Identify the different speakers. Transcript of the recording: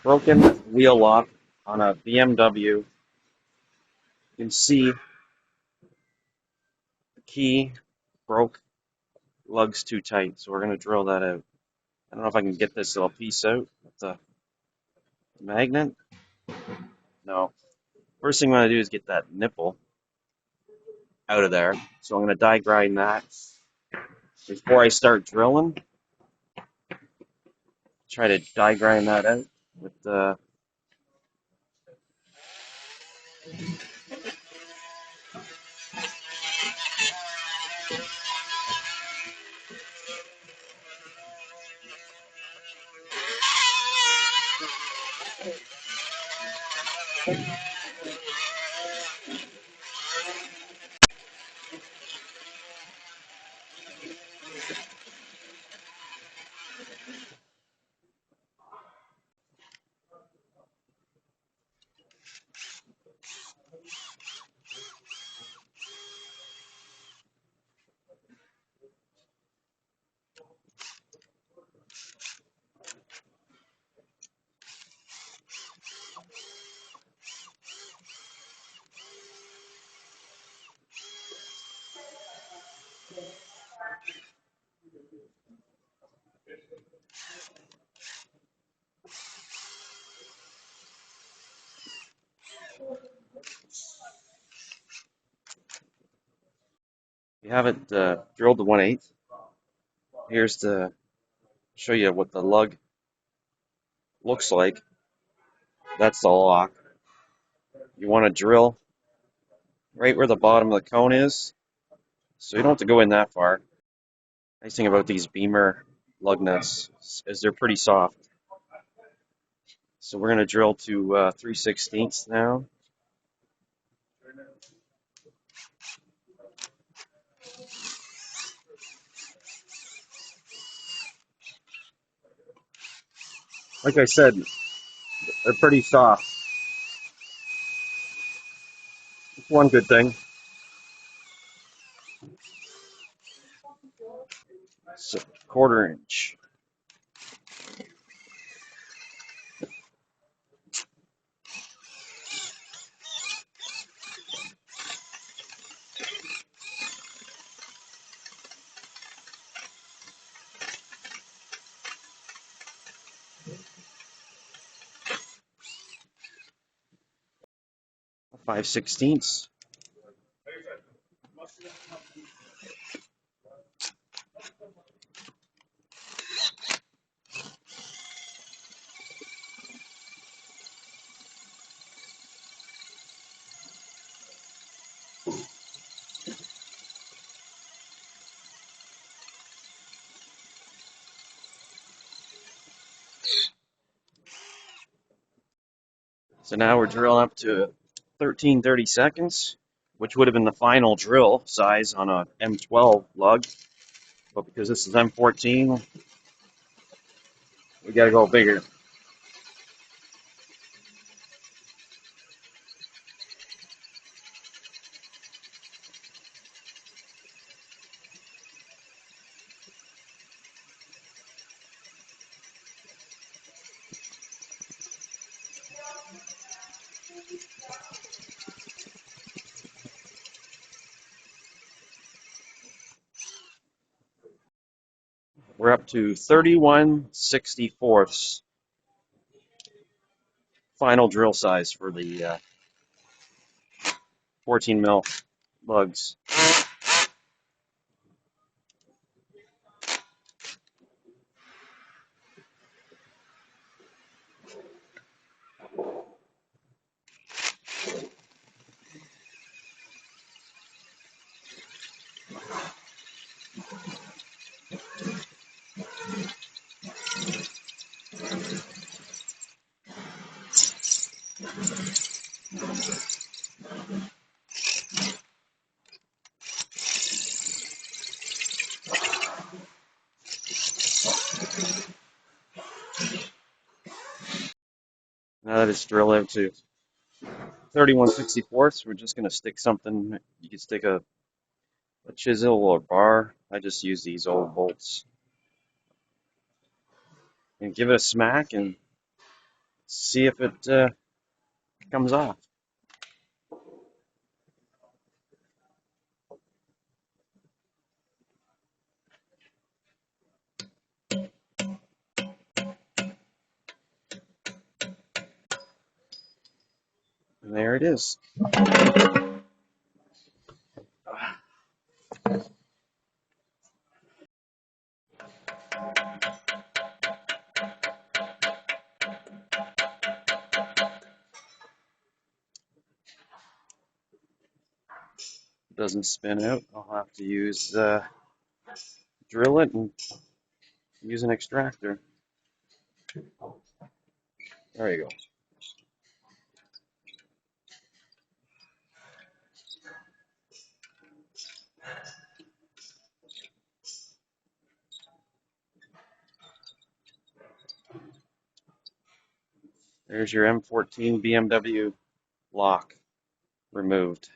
Speaker 1: Broken wheel lock on a BMW. You can see the key broke, lug's too tight, so we're going to drill that out. I don't know if I can get this little piece out with the magnet. No. First thing I'm going to do is get that nipple out of there. So I'm going to die grind that before I start drilling. Try to die grind that out with the. We have it drilled to 1/8. Here's to show you what the lug looks like. That's the lock. You want to drill right where the bottom of the cone is, so you don't have to go in that far. Nice thing about these Beamer lug nuts is they're pretty soft. So we're going to drill to 3/16 now. Like I said, they're pretty soft. That's one good thing. So, 1/4 inch. 5/16. So now we're drilling up to 13/32, which would have been the final drill size on a M12 lug. But because this is M14, we got to go bigger. We're up to 31/64 final drill size for the 14 mil lugs. Now that it's drilled out to 31/64, we're just going to stick something. You can stick a chisel or bar. I just use these old bolts. And give it a smack and see if it comes off. And there it is. It doesn't spin out. I'll have to use drill it and use an extractor. There you go. There's your M14 BMW lock removed.